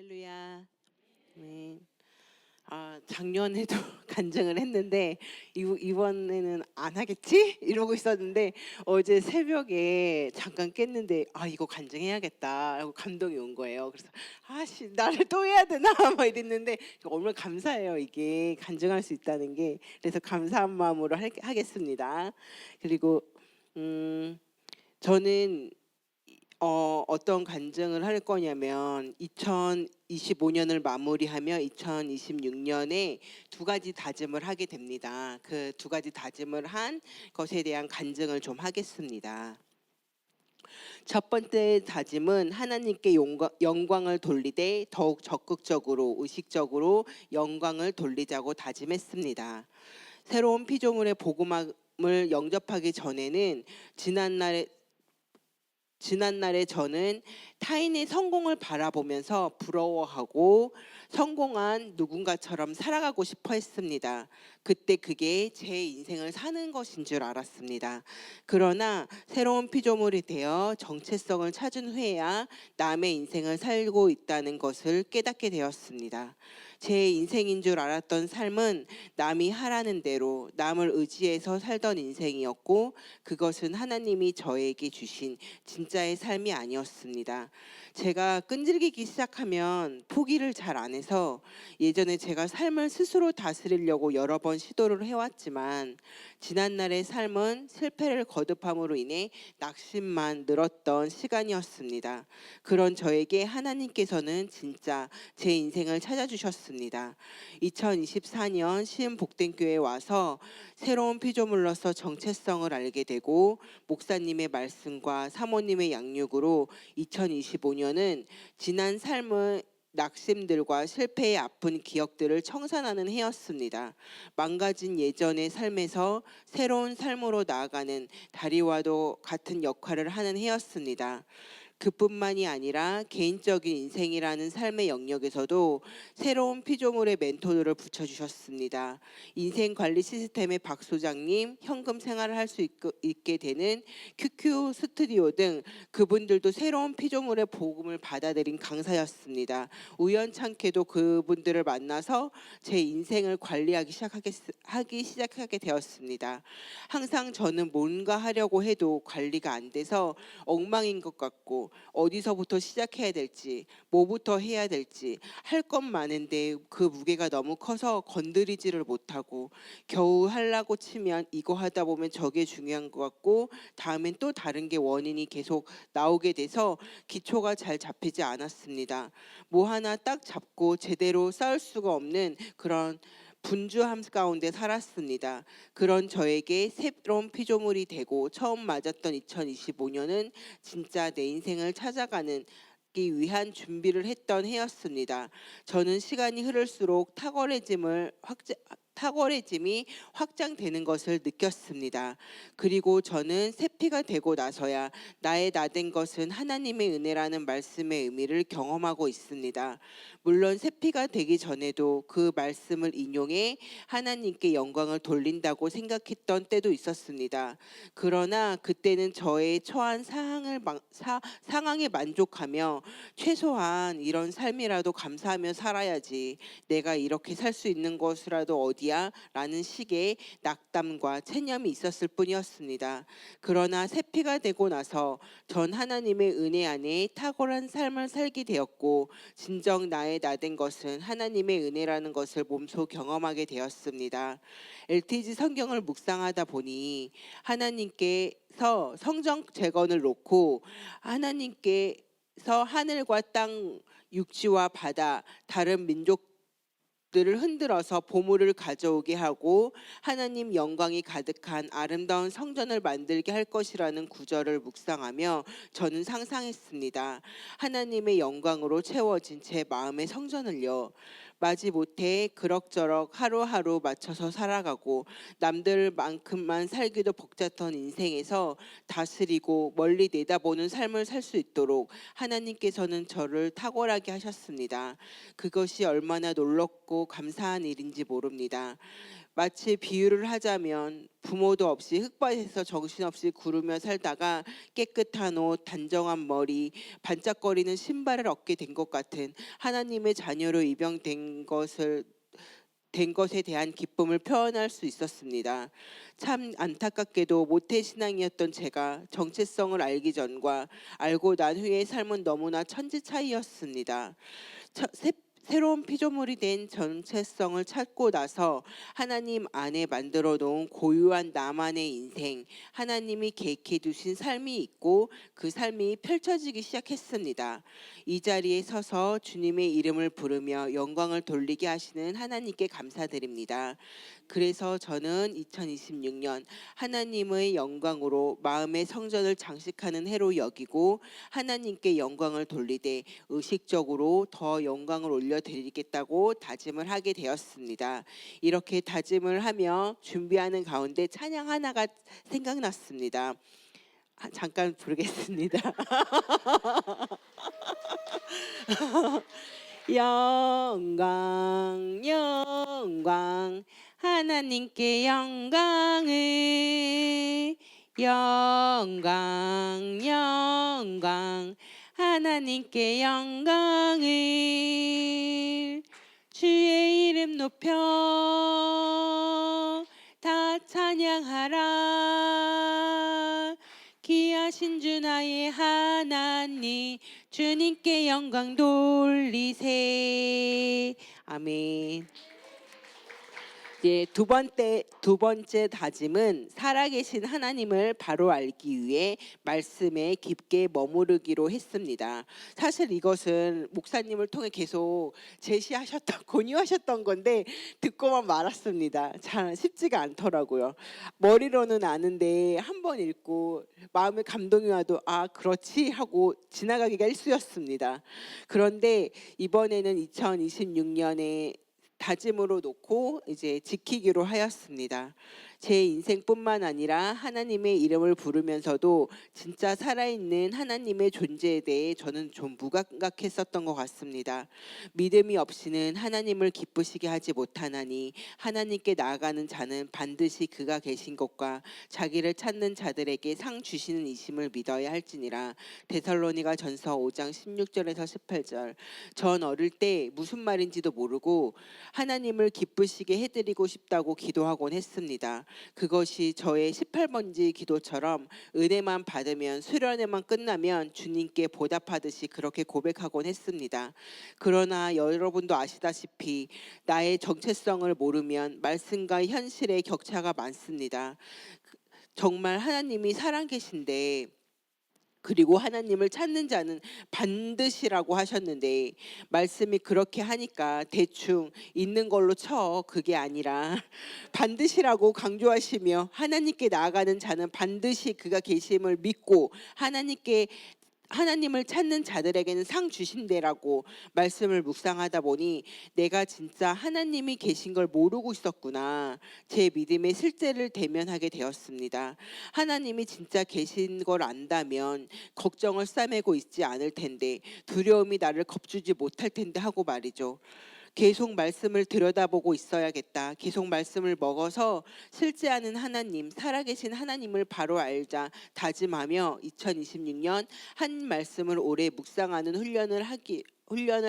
할렐루야. 네. 작년에도 간증을 했는데 이번에는 안 하겠지? 이러고 있었는데 어제 새벽에 잠깐 깼는데 이거 간증해야겠다 하고 감동이 온 거예요. 그래서 나를 또 해야 되나 막 이랬는데 얼마나 감사해요. 이게 간증할 수 있다는 게. 그래서 감사한 마음으로 하겠습니다. 그리고 저는 어떤 간증을 할 거냐면 2025년을 마무리하며 2026년에 두 가지 다짐을 하게 됩니다. 그 두 가지 다짐을 한 것에 대한 간증을 좀 하겠습니다. 첫 번째 다짐은 하나님께 영광을 돌리되 더욱 적극적으로 의식적으로 영광을 돌리자고 다짐했습니다. 새로운 피조물의 복음을 영접하기 전에는 지난날에 저는 타인의 성공을 바라보면서 부러워하고 성공한 누군가처럼 살아가고 싶어 했습니다. 그때 그게 제 인생을 사는 것인 줄 알았습니다. 그러나 새로운 피조물이 되어 정체성을 찾은 후에야 남의 인생을 살고 있다는 것을 깨닫게 되었습니다. 제 인생인 줄 알았던 삶은 남이 하라는 대로 남을 의지해서 살던 인생이었고 그것은 하나님이 저에게 주신 진짜의 삶이 아니었습니다. 제가 끈질기기 시작하면 포기를 잘 안 해서 예전에 제가 삶을 스스로 다스리려고 여러 번 시도를 해왔지만 지난날의 삶은 실패를 거듭함으로 인해 낙심만 늘었던 시간이었습니다. 그런 저에게 하나님께서는 진짜 제 인생을 찾아주셨습니다. 2024년 시흥 복된교회에 와서 새로운 피조물로서 정체성을 알게 되고 목사님의 말씀과 사모님의 양육으로 2025년은 지난 삶의 낙심들과 실패의 아픈 기억들을 청산하는 해였습니다. 망가진 예전의 삶에서 새로운 삶으로 나아가는 다리와도 같은 역할을 하는 해였습니다. 그뿐만이 아니라 개인적인 인생이라는 삶의 영역에서도 새로운 피조물의 멘토들을 붙여주셨습니다. 인생관리 시스템의 박 소장님, 현금 생활을 할 수 있게 되는 QQ 스튜디오 등 그분들도 새로운 피조물의 복음을 받아들인 강사였습니다. 우연찮게도 그분들을 만나서 제 인생을 관리하기 시작하게 되었습니다. 항상 저는 뭔가 하려고 해도 관리가 안 돼서 엉망인 것 같고 어디서부터 시작해야 될지 뭐부터 해야 될지 할 것 많은데 그 무게가 너무 커서 건드리지를 못하고 겨우 하려고 치면 이거 하다 보면 저게 중요한 것 같고 다음엔 또 다른 게 원인이 계속 나오게 돼서 기초가 잘 잡히지 않았습니다. 뭐 하나 딱 잡고 제대로 쌓을 수가 없는 그런 분주함 가운데 살았습니다. 그런 저에게 새로운 피조물이 되고 처음 맞았던 2025년은 진짜 내 인생을 찾아가는 위한 준비를 했던 해였습니다. 저는 시간이 흐를수록 탁월해짐이 확장되는 것을 느꼈습니다. 그리고 저는 세피가 되고 나서야 나의 나된 것은 하나님의 은혜라는 말씀의 의미를 경험하고 있습니다. 물론 세피가 되기 전에도 그 말씀을 인용해 하나님께 영광을 돌린다고 생각했던 때도 있었습니다. 그러나 그때는 저의 처한 상황에 만족하며 최소한 이런 삶이라도 감사하며 살아야지, 내가 이렇게 살 수 있는 것이라도 어디야? 라는 식의 낙담과 체념이 있었을 뿐이었습니다. 그러나 세피가 되고 나서 전 하나님의 은혜 안에 탁월한 삶을 살게 되었고 진정 나의 나된 것은 하나님의 은혜라는 것을 몸소 경험하게 되었습니다. LTG 성경을 묵상하다 보니 하나님께서 성전 재건을 놓고 하나님께서 하늘과 땅, 육지와 바다, 다른 민족들을 흔들어서 보물을 가져오게 하고 하나님 영광이 가득한 아름다운 성전을 만들게 할 것이라는 구절을 묵상하며 저는 상상했습니다. 하나님의 영광으로 채워진 제 마음의 성전을요. 마지못해 그럭저럭 하루하루 맞춰서 살아가고 남들만큼만 살기도 벅찼던 인생에서 다스리고 멀리 내다보는 삶을 살 수 있도록 하나님께서는 저를 탁월하게 하셨습니다. 그것이 얼마나 놀랍고 신기하고 감사한 일인지 모릅니다. 마치 비유를 하자면 부모도 없이 흙밭에서 정신없이 구르며 살다가 깨끗한 옷, 단정한 머리, 반짝거리는 신발을 얻게 된 것 같은 하나님의 자녀로 된 것에 대한 기쁨을 표현할 수 있었습니다. 참 안타깝게도 모태신앙이었던 제가 정체성을 알기 전과 알고 난 후의 삶은 너무나 천지 차이였습니다. 새로운 피조물이 된 정체성을 찾고 나서 하나님 안에 만들어 놓은 고유한 나만의 인생, 하나님이 계획해 두신 삶이 있고 그 삶이 펼쳐지기 시작했습니다. 이 자리에 서서 주님의 이름을 부르며 영광을 돌리게 하시는 하나님께 감사드립니다. 그래서 저는 2026년 하나님의 영광으로 마음의 성전을 장식하는 해로 여기고 하나님께 영광을 돌리되 의식적으로 더 영광을 올려드리겠다고 다짐을 하게 되었습니다. 이렇게 다짐을 하며 준비하는 가운데 찬양 하나가 생각났습니다. 잠깐 부르겠습니다. 영광 영광 하나님께 영광을 영광 영광 하나님께 영광을 주의 이름 높여 다 찬양하라 귀하신 주 나의 하나님 주님께 영광 돌리세. 아멘. 이제 두 번째 다짐은 살아계신 하나님을 바로 알기 위해 말씀에 깊게 머무르기로 했습니다. 사실 이것은 목사님을 통해 계속 제시하셨던 권유하셨던 건데 듣고만 말았습니다. 잘 쉽지가 않더라고요. 머리로는 아는데 한 번 읽고 마음에 감동이 와도 아 그렇지 하고 지나가기가 일쑤였습니다. 그런데 이번에는 2026년에 다짐으로 놓고 이제 지키기로 하였습니다. 제 인생뿐만 아니라 하나님의 이름을 부르면서도 진짜 살아있는 하나님의 존재에 대해 저는 좀 무감각했었던 것 같습니다. 믿음이 없이는 하나님을 기쁘시게 하지 못하나니 하나님께 나아가는 자는 반드시 그가 계신 것과 자기를 찾는 자들에게 상 주시는 이심을 믿어야 할지니라. 데살로니가 전서 5장 16절에서 18절. 전 어릴 때 무슨 말인지도 모르고 하나님을 기쁘시게 해드리고 싶다고 기도하곤 했습니다. 그것이 저의 18번지 기도처럼 은혜만 받으면 수련회만 끝나면 주님께 보답하듯이 그렇게 고백하곤 했습니다. 그러나 여러분도 아시다시피 나의 정체성을 모르면 말씀과 현실의 격차가 많습니다. 정말 하나님이 살아계신데 그리고 하나님을 찾는 자는 반드시라고 하셨는데 말씀이 그렇게 하니까 대충 있는 걸로 쳐 그게 아니라 반드시라고 강조하시며 하나님께 나아가는 자는 반드시 그가 계심을 믿고 하나님을 찾는 자들에게는 상 주신대라고 말씀을 묵상하다 보니 내가 진짜 하나님이 계신 걸 모르고 있었구나. 제 믿음의 실제를 대면하게 되었습니다. 하나님이 진짜 계신 걸 안다면 걱정을 싸매고 있지 않을 텐데 두려움이 나를 겁주지 못할 텐데 하고 말이죠. 계속 말씀을 들여다보고 있어야겠다. 계속 말씀을 먹어서 실제하는 하나님, 살아계신 하나님을 바로 알자 다짐하며 2026년 한 말씀을 오래 묵상하는 훈련을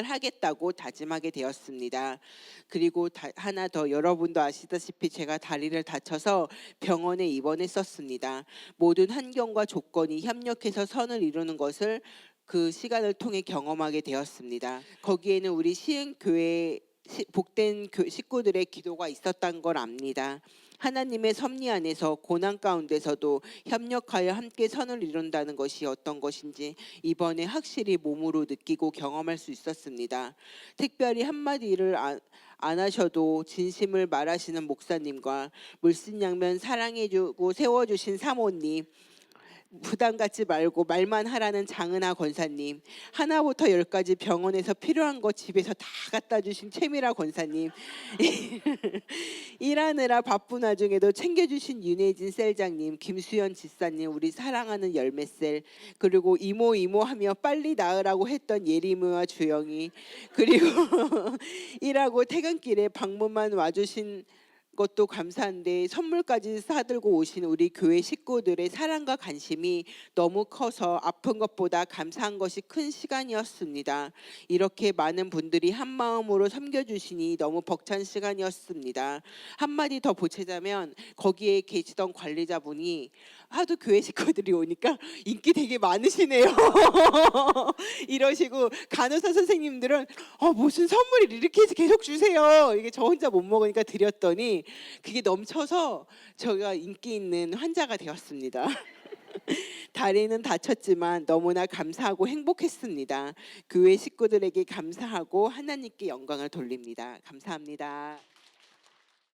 하겠다고 다짐하게 되었습니다. 그리고 하나 더 여러분도 아시다시피 제가 다리를 다쳐서 병원에 입원했었습니다. 모든 환경과 조건이 협력해서 선을 이루는 것을 그 시간을 통해 경험하게 되었습니다. 거기에는 우리 시흥교회 복된 식구들의 기도가 있었던 걸 압니다. 하나님의 섭리 안에서 고난 가운데서도 협력하여 함께 선을 이룬다는 것이 어떤 것인지 이번에 확실히 몸으로 느끼고 경험할 수 있었습니다. 특별히 한마디를 안 하셔도 진심을 말하시는 목사님과 물신양면 사랑해주고 세워주신 사모님, 부담 갖지 말고 말만 하라는 장은하 권사님, 하나부터 열까지 병원에서 필요한 거 집에서 다 갖다 주신 최미라 권사님, 일하느라 바쁜 와중에도 챙겨주신 윤혜진 셀장님, 김수연 집사님, 우리 사랑하는 열매셀, 그리고 이모 이모 하며 빨리 나으라고 했던 예림이와 주영이, 그리고 일하고 퇴근길에 방문만 와주신 것도 감사한데 선물까지 사들고 오신 우리 교회 식구들의 사랑과 관심이 너무 커서 아픈 것보다 감사한 것이 큰 시간이었습니다. 이렇게 많은 분들이 한 마음으로 섬겨주시니 너무 벅찬 시간이었습니다. 한마디 더 보채자면 거기에 계시던 관리자분이 하도 교회 식구들이 오니까 인기 되게 많으시네요. 이러시고 간호사 선생님들은 무슨 선물을 이렇게 해서 계속 주세요. 이게 저 혼자 못 먹으니까 드렸더니 그게 넘쳐서 저희가 인기 있는 환자가 되었습니다. 다리는 다쳤지만 너무나 감사하고 행복했습니다. 교회 식구들에게 감사하고 하나님께 영광을 돌립니다. 감사합니다.